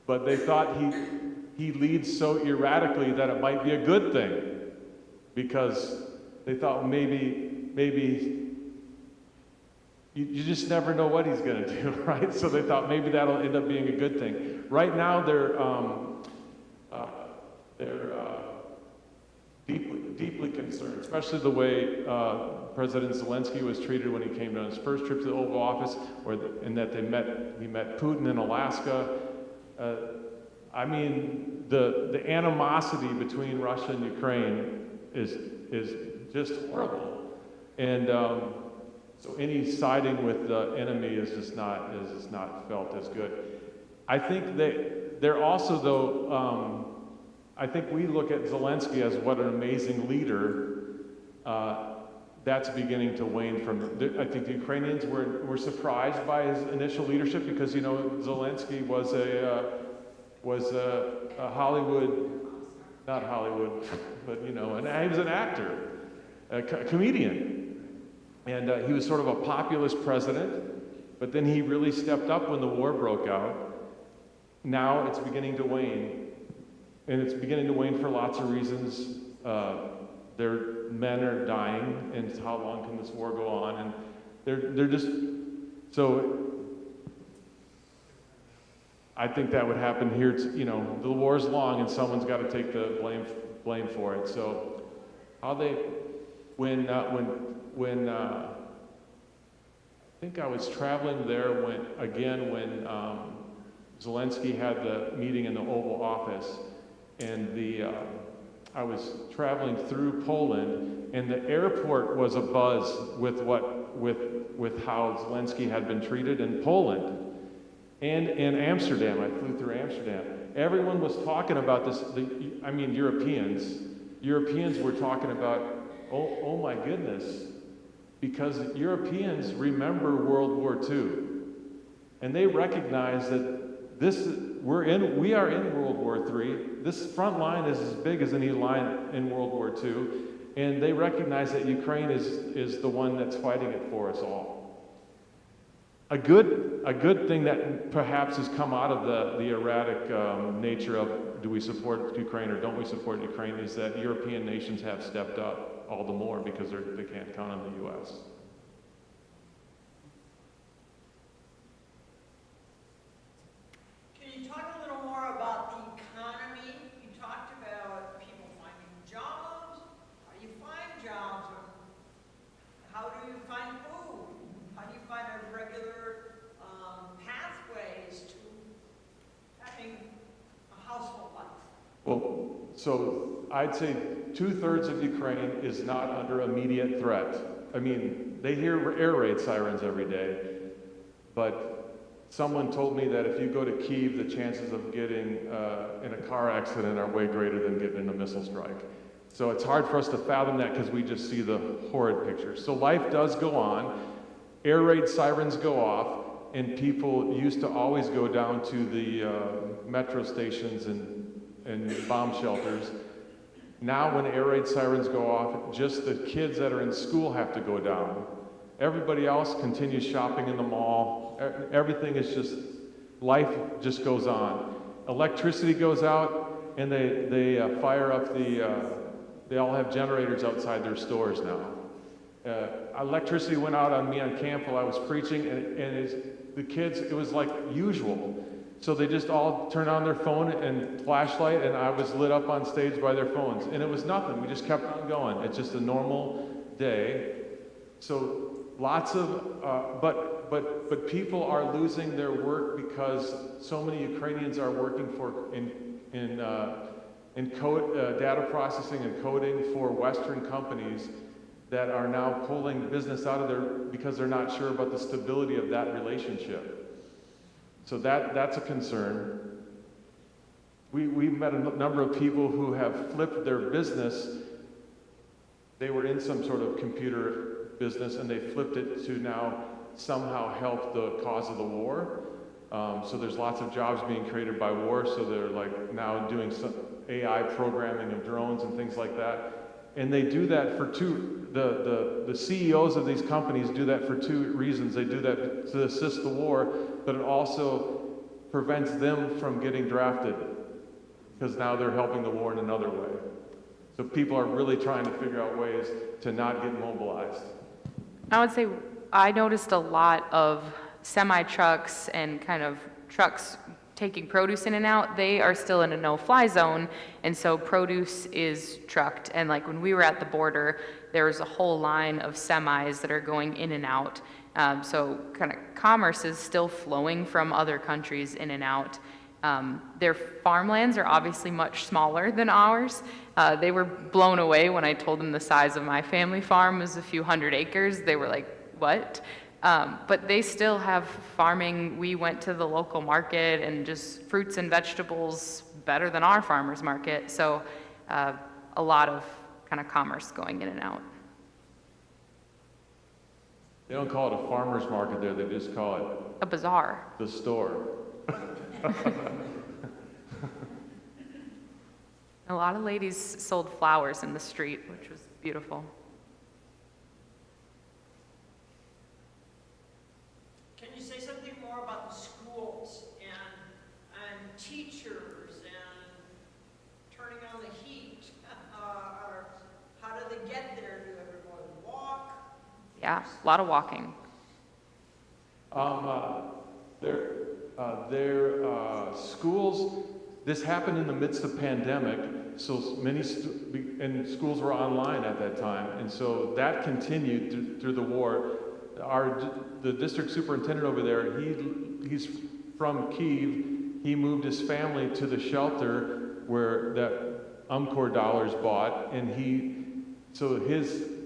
But they thought he leads so erratically that it might be a good thing, because they thought maybe you just never know what he's going to do, right? So they thought maybe that'll end up being a good thing. Right now they're deeply concerned, especially the way President Zelensky was treated when he came on his first trip to the Oval Office, and that he met Putin in Alaska. I mean, the animosity between Russia and Ukraine is just horrible, and so any siding with the enemy is just not felt as good. I think they're also, though. I think we look at Zelensky as what an amazing leader. That's beginning to wane I think the Ukrainians were surprised by his initial leadership, because Zelensky was a Hollywood, not Hollywood, but and he was an actor, a comedian. And he was sort of a populist president, but then he really stepped up when the war broke out. Now it's beginning to wane, and it's beginning to wane for lots of reasons. Their men are dying, and how long can this war go on? And they're just so. I think that would happen here. The war's long, and someone's got to take the blame for it. So when I think I was traveling there when Zelensky had the meeting in the Oval Office, and I was traveling through Poland, and the airport was abuzz with how Zelensky had been treated in Poland. And in Amsterdam, I flew through Amsterdam. Everyone was talking about this. Europeans were talking about, oh my goodness, because Europeans remember World War II, and they recognize that we are in World War III. This front line is as big as any line in World War II, and they recognize that Ukraine is the one that's fighting it for us all. A good thing that perhaps has come out of the erratic nature of do we support Ukraine or don't we support Ukraine is that European nations have stepped up all the more because they can't count on the U.S. Can you talk a little more about the economy? You talked about people finding jobs. How do you find jobs? How do you find food? How do you find a regular pathways to having a household life? Well, so I'd say 2/3 of Ukraine is not under immediate threat. I mean, they hear air raid sirens every day, but someone told me that if you go to Kyiv, the chances of getting in a car accident are way greater than getting in a missile strike. So it's hard for us to fathom that because we just see the horrid pictures. So life does go on. Air raid sirens go off, and people used to always go down to the metro stations and bomb shelters. Now when air raid sirens go off, just the kids that are in school have to go down. Everybody else continues shopping in the mall. Everything is just, life just goes on. Electricity goes out, and they fire up they all have generators outside their stores now. Electricity went out on me on camp while I was preaching, and the kids, it was like usual. So they just all turned on their phone and flashlight, and I was lit up on stage by their phones. And it was nothing. We just kept on going. It's just a normal day. So lots of, but people are losing their work because so many Ukrainians are working in data processing and coding for Western companies that are now pulling business out of there because they're not sure about the stability of that relationship. So that's a concern. We've met a number of people who have flipped their business. They were in some sort of computer business and they flipped it to now somehow help the cause of the war. So there's lots of jobs being created by war, so they're like now doing some AI programming of drones and things like that. And they do that for the CEOs of these companies do that for two reasons. They do that to assist the war, but it also prevents them from getting drafted because now they're helping the war in another way. So people are really trying to figure out ways to not get mobilized. I would say I noticed a lot of semi-trucks and kind of trucks taking produce in and out. They are still in a no-fly zone, and so produce is trucked. And like when we were at the border, there was a whole line of semis that are going in and out. So kind of commerce is still flowing from other countries in and out. Their farmlands are obviously much smaller than ours. They were blown away when I told them the size of my family farm was a few hundred acres. They were like, what? But they still have farming. We went to the local market and just fruits and vegetables better than our farmer's market. So a lot of kind of commerce going in and out. They don't call it a farmer's market there, they just call it A bazaar. the store. A lot of ladies sold flowers in the street, which was beautiful. Can you say something more about the schools and teachers and turning on the heat? Or how do they get there? Do everyone walk? Yeah, a lot of walking. Their schools, this happened in the midst of pandemic, so many and schools were online at that time, and so that continued through the war. The district superintendent over there, he's from Kyiv. He moved his family to the shelter where that UMCOR dollars bought, and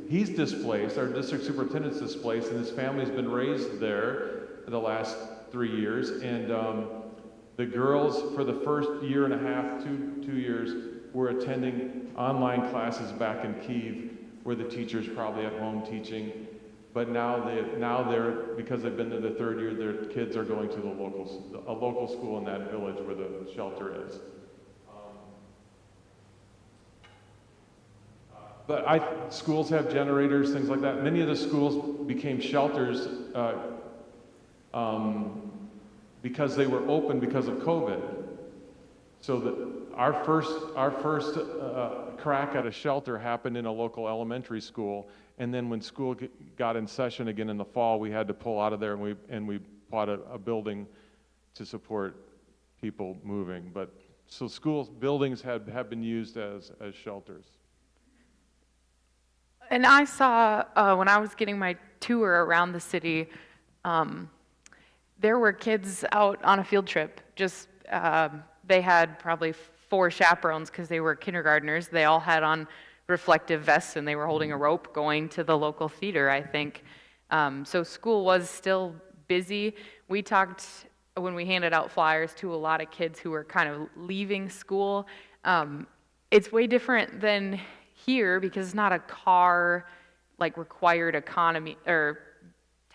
he's displaced. Our district superintendent's displaced, and his family's been raised there for the last 3 years. And the girls, for the first year and a half, two years, were attending online classes back in Kyiv, where the teacher's probably at home teaching. But now they're because they've been to the third year, their kids are going to a local school in that village where the shelter is. But schools have generators, things like that. Many of the schools became shelters because they were open because of COVID. So our first crack at a shelter happened in a local elementary school, and then when school got in session again in the fall, we had to pull out of there, and we bought a building to support people moving. But so schools buildings have been used as shelters. And I saw, when I was getting my tour around the city, there were kids out on a field trip. Just, they had probably 4 chaperones because they were kindergartners. They all had on reflective vests and they were holding a rope going to the local theater, I think. So school was still busy. We talked when we handed out flyers to a lot of kids who were kind of leaving school. It's way different than here because it's not a car like required economy or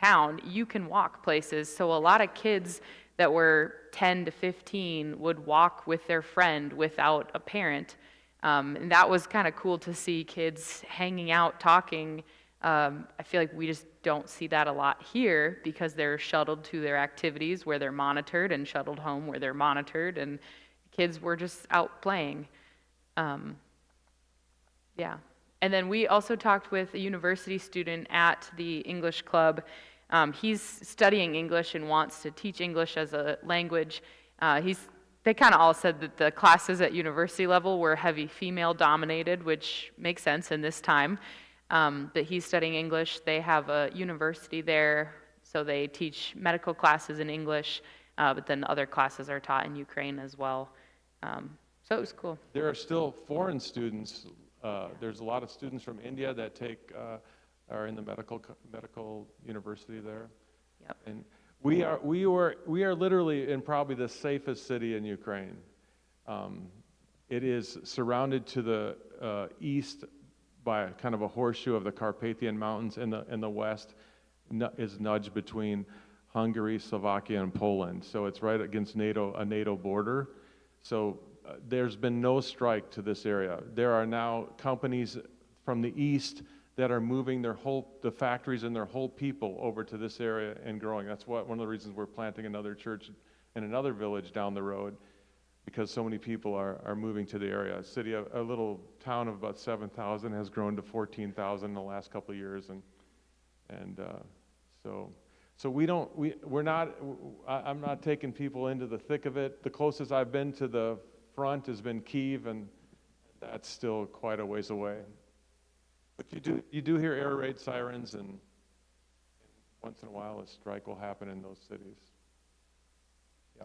town. You can walk places. So a lot of kids that were 10 to 15 would walk with their friend without a parent. And that was kind of cool to see kids hanging out, talking. I feel like we just don't see that a lot here because they're shuttled to their activities where they're monitored and shuttled home where they're monitored, and kids were just out playing. Yeah. And then we also talked with a university student at the English club. He's studying English and wants to teach English as a language. They kind of all said that the classes at university level were heavy female dominated, which makes sense in this time. That he's studying English. They have a university there, so they teach medical classes in English, but then other classes are taught in Ukraine as well. So it was cool. There are still foreign students. There's a lot of students from India that are in the medical university there. Yep. And we are literally in probably the safest city in Ukraine. It is surrounded to the east by kind of a horseshoe of the Carpathian Mountains, in the west is nudged between Hungary, Slovakia, and Poland. So it's right against a NATO border. So there's been no strike to this area. There are now companies from the east that are moving the factories and their whole people over to this area and growing. That's one of the reasons we're planting another church in another village down the road, because so many people are moving to the area. A little town of about 7,000 has grown to 14,000 in the last couple of years, I'm not taking people into the thick of it. The closest I've been to the front has been Kyiv, and that's still quite a ways away. But you do hear air raid sirens, and once in a while a strike will happen in those cities. Yeah.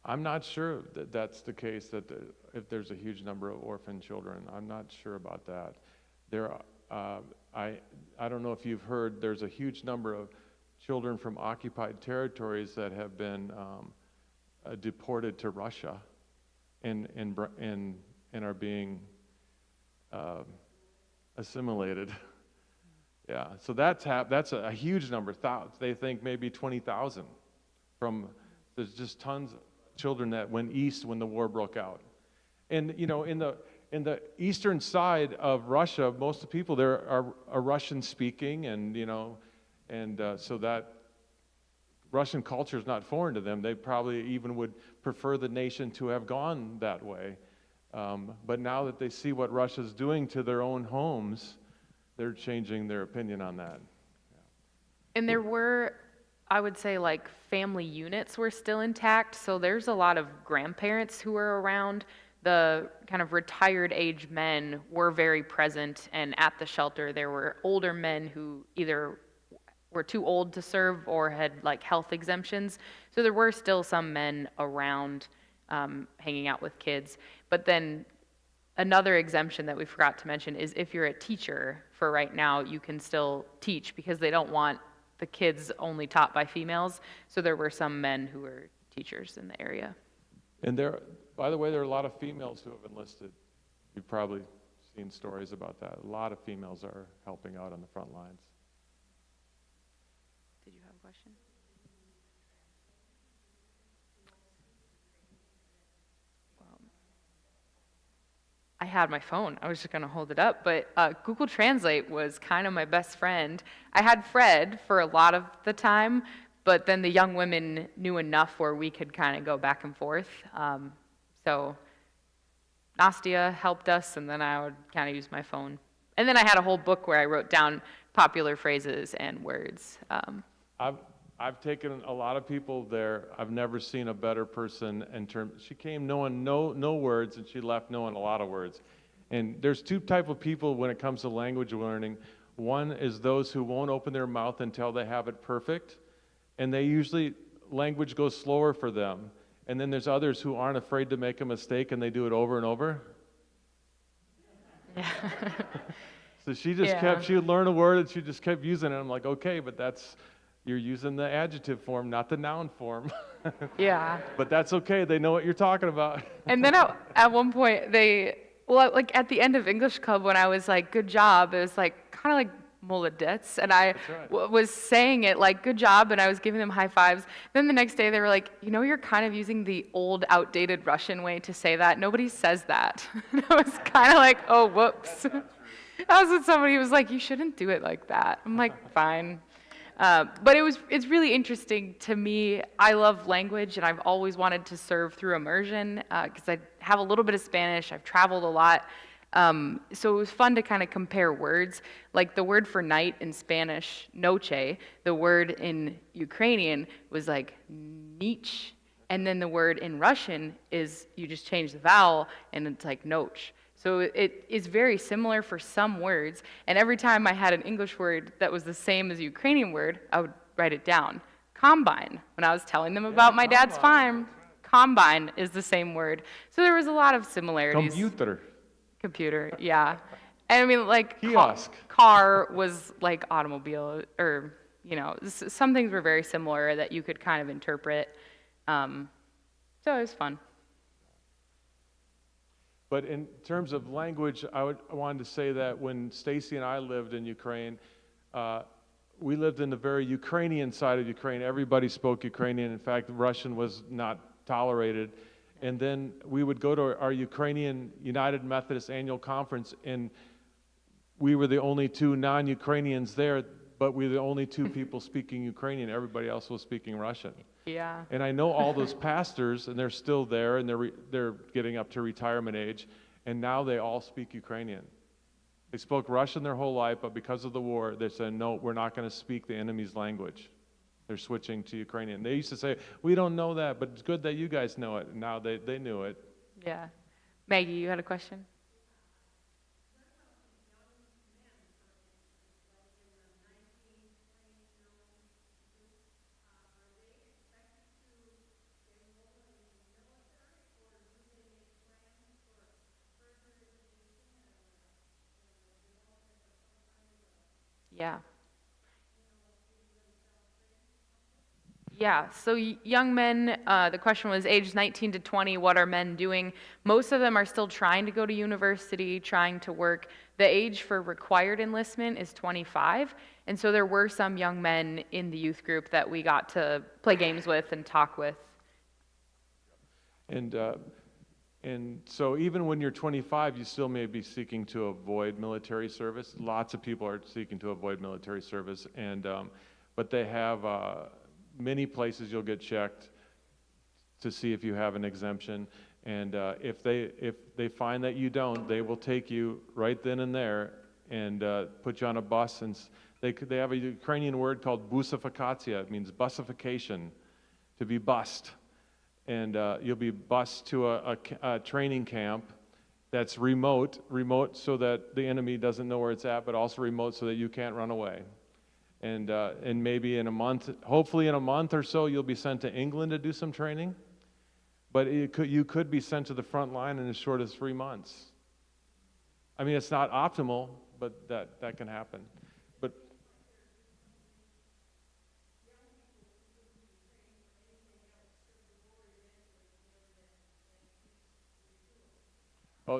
I'm not sure that that's the case, if there's a huge number of orphan children. I'm not sure about that. I don't know if you've heard, there's a huge number of children from occupied territories that have been deported to Russia and are being assimilated. Yeah, so that's a huge number. They think maybe 20,000 there's just tons of children that went east when the war broke out. And in the eastern side of Russia, most of the people there are Russian speaking, so that Russian culture is not foreign to them. They probably even would prefer the nation to have gone that way. But now that they see what Russia's doing to their own homes, they're changing their opinion on that. And there were, I would say, like, family units were still intact, so there's a lot of grandparents who were around. The kind of retired age men were very present, and at the shelter there were older men who either were too old to serve or had like health exemptions. So there were still some men around hanging out with kids. But then another exemption that we forgot to mention is if you're a teacher for right now, you can still teach because they don't want the kids only taught by females. So there were some men who were teachers in the area. And by the way, there are a lot of females who have enlisted. You've probably seen stories about that. A lot of females are helping out on the front lines. Did you have a question? I had my phone. I was just going to hold it up, but Google Translate was kind of my best friend. I had Fred for a lot of the time, but then the young women knew enough where we could kind of go back and forth. So Nastia helped us, and then I would kind of use my phone. And then I had a whole book where I wrote down popular phrases and words. I've taken a lot of people there. I've never seen a better person in terms. She came knowing no words, and she left knowing a lot of words. And there's two type of people when it comes to language learning. One is those who won't open their mouth until they have it perfect, and they usually, language goes slower for them. And then there's others who aren't afraid to make a mistake, and they do it over and over. Yeah. So she just she would learn a word, and she just kept using it. I'm like, okay, but you're using the adjective form, not the noun form. Yeah. But that's okay, they know what you're talking about. And then at one point, like at the end of English Club, when I was like, good job, it was like kind of like molodets, and I was saying it like, good job, and I was giving them high fives. Then the next day, they were like, you're kind of using the old, outdated Russian way to say that. Nobody says that. And I was kind of like, oh, whoops. I was with somebody who was like, you shouldn't do it like that. I'm like, fine. But it's really interesting to me. I love language, and I've always wanted to serve through immersion because I have a little bit of Spanish. I've traveled a lot. So it was fun to kind of compare words. Like the word for night in Spanish, noche, the word in Ukrainian was like nich. And then the word in Russian is, you just change the vowel, and it's like noch. So it is very similar for some words, and every time I had an English word that was the same as a Ukrainian word, I would write it down. Combine. When I was telling them about my dad's farm, combine is the same word. So there was a lot of similarities. Computer, yeah. And I mean, like, kiosk. Car was like automobile, or, some things were very similar that you could kind of interpret. So it was fun. But in terms of language, I wanted to say that when Stacy and I lived in Ukraine, we lived in the very Ukrainian side of Ukraine. Everybody spoke Ukrainian. In fact, Russian was not tolerated. And then we would go to our Ukrainian United Methodist annual conference, and we were the only two non-Ukrainians there, but we were the only two people speaking Ukrainian. Everybody else was speaking Russian. Yeah. And I know all those pastors, and they're still there, and they're getting up to retirement age, and now they all speak Ukrainian. They spoke Russian their whole life, but because of the war, they said, no, we're not going to speak the enemy's language. They're switching to Ukrainian. They used to say, we don't know that, but it's good that you guys know it. And now they knew it. Yeah. Maggie, you had a question? Yeah. Yeah, so young men, the question was ages 19 to 20, what are men doing? Most of them are still trying to go to university, trying to work. The age for required enlistment is 25, and so there were some young men in the youth group that we got to play games with and talk with. And so even when you're 25, you still may be seeking to avoid military service. Lots of people are seeking to avoid military service, and but they have many places you'll get checked to see if you have an exemption. And if they find that you don't, they will take you right then and there and put you on a bus. And they have a Ukrainian word called busifikatsiya. It means busification, to be bussed. And you'll be bused to a training camp that's remote so that the enemy doesn't know where it's at, but also remote so that you can't run away. And maybe in a month, hopefully in a month or so, you'll be sent to England to do some training. But you could be sent to the front line in as short as 3 months. I mean, it's not optimal, but that can happen. But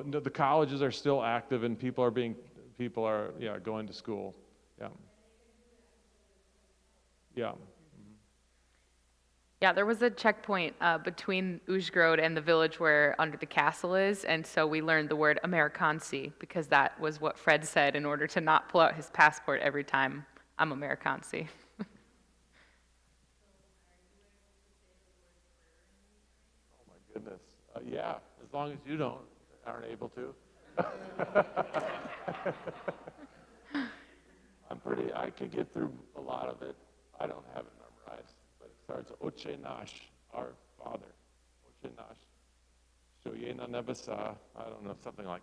no, the colleges are still active, and people are going to school. Yeah. Yeah. Yeah, there was a checkpoint between Uzhgorod and the village where under the castle is, and so we learned the word Amerikansi because that was what Fred said in order to not pull out his passport every time, I'm Amerikansi. Oh my goodness. Yeah, as long as you aren't able to. I could get through a lot of it. I don't have it memorized, but it starts Oche Nash, our Father. Oche Nash. Shoye na nebesa. I don't know, something like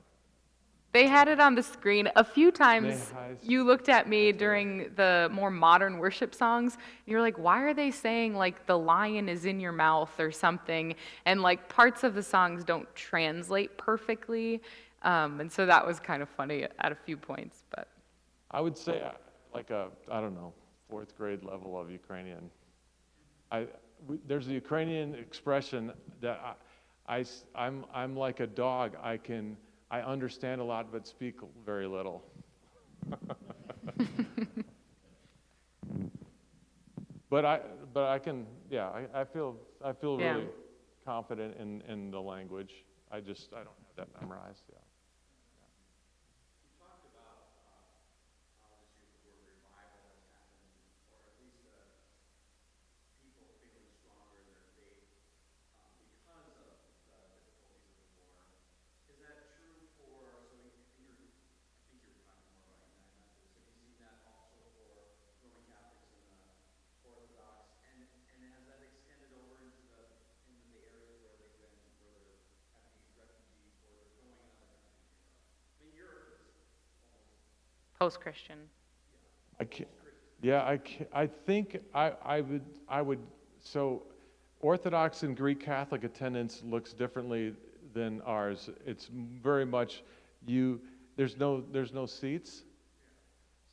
that. They had it on the screen a few times. Nehais. You looked at me That's right. during the more modern worship songs, and you're like, why are they saying like the lion is in your mouth or something? And like parts of the songs don't translate perfectly. And so that was kind of funny at a few points, but I would say like I don't know, 4th grade level of Ukrainian. There's a Ukrainian expression that I'm like a dog. I understand a lot but speak very little. But I can, yeah, I feel Yeah. really confident in the language. I don't have that memorized. Yeah. post-Christian. I can, yeah, I think I would, so Orthodox and Greek Catholic attendance looks differently than ours. It's very much there's no seats.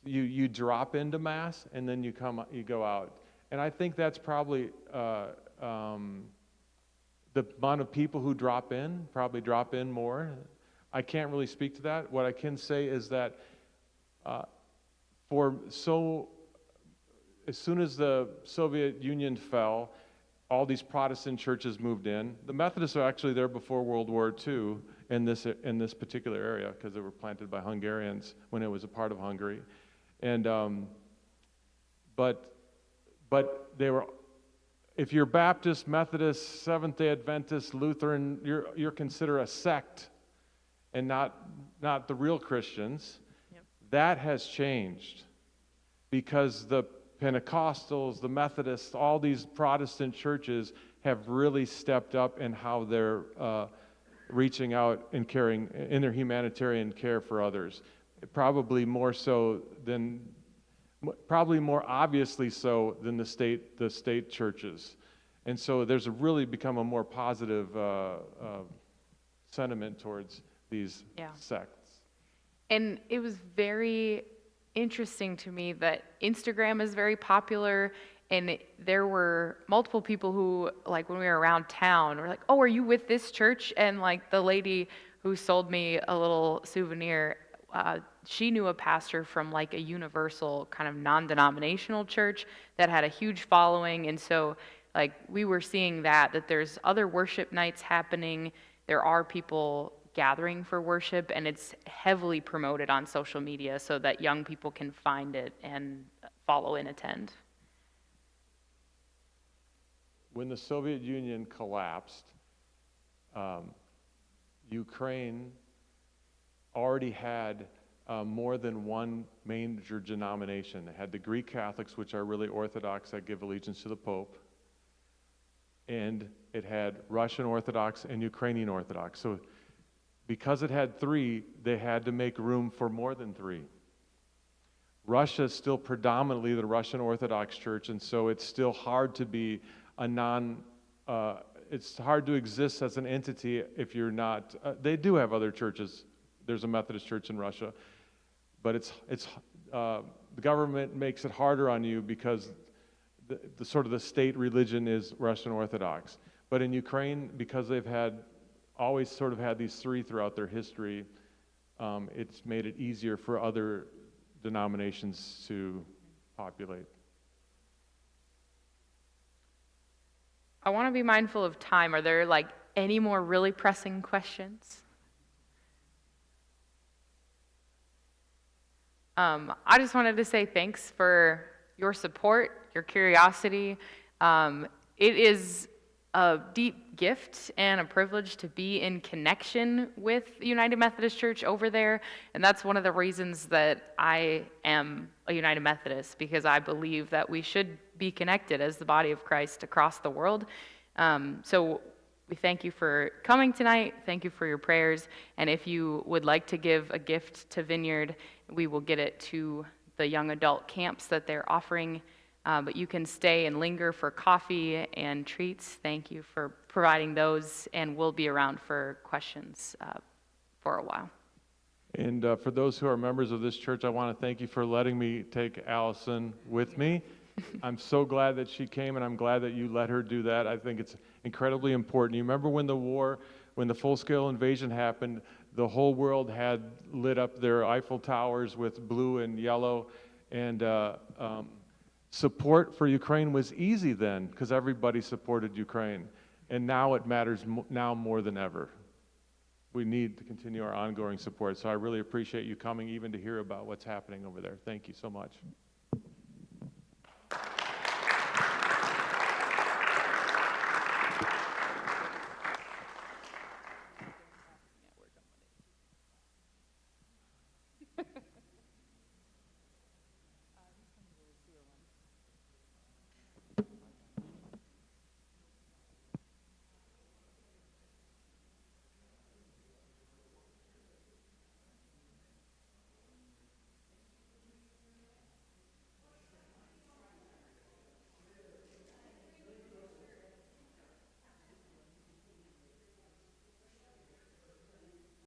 You drop into Mass and then you go out. And I think that's probably the amount of people who drop in probably drop in more. I can't really speak to that. What I can say is that as soon as the Soviet Union fell, all these Protestant churches moved in. The Methodists are actually there before World War II in this particular area because they were planted by Hungarians when it was a part of Hungary, and but they were. If you're Baptist, Methodist, Seventh-day Adventist, Lutheran, you're considered a sect, and not the real Christians. Yep. That has changed because the Pentecostals, the Methodists, all these Protestant churches have really stepped up in how they're reaching out and caring in their humanitarian care for others. Probably more obviously so than the state churches. And so there's really become a more positive sentiment towards these sects. And it was very interesting to me that Instagram is very popular, and there were multiple people who, like when we were around town, were like, oh, are you with this church? And like the lady who sold me a little souvenir, she knew a pastor from like a universal kind of non-denominational church that had a huge following. And so like we were seeing that there's other worship nights happening. There are people gathering for worship, and it's heavily promoted on social media so that young people can find it and follow and attend. When the Soviet Union collapsed, Ukraine already had more than one major denomination. It had the Greek Catholics, which are really Orthodox, that give allegiance to the Pope, and it had Russian Orthodox and Ukrainian Orthodox. So because it had three, they had to make room for more than three. Russia is still predominantly the Russian Orthodox Church, and so it's still hard to be it's hard to exist as an entity if you're not, they do have other churches. There's a Methodist church in Russia, but the government makes it harder on you because the sort of the state religion is Russian Orthodox. But in Ukraine, because they've always sort of had these three throughout their history, it's made it easier for other denominations to populate. I want to be mindful of time. Are there like any more really pressing questions? I just wanted to say thanks for your support, your curiosity. It is a deep gift and a privilege to be in connection with the United Methodist Church over there, and that's one of the reasons that I am a United Methodist, because I believe that we should be connected as the body of Christ across the world. So We thank you for coming tonight. Thank you for your prayers. And if you would like to give a gift to Vineyard, we will get it to the young adult camps that they're offering. But you can stay and linger for coffee and treats. Thank you for providing those, and we'll be around for questions for a while. And for those who are members of this church, I want to thank you for letting me take Allison with me. I'm so glad that she came, and I'm glad that you let her do that. I think it's incredibly important. You remember when the full-scale invasion happened, the whole world had lit up their Eiffel Towers with blue and yellow, and support for Ukraine was easy then because everybody supported Ukraine. And now it matters now more than ever. We need to continue our ongoing support. So I really appreciate you coming even to hear about what's happening over there. Thank you so much.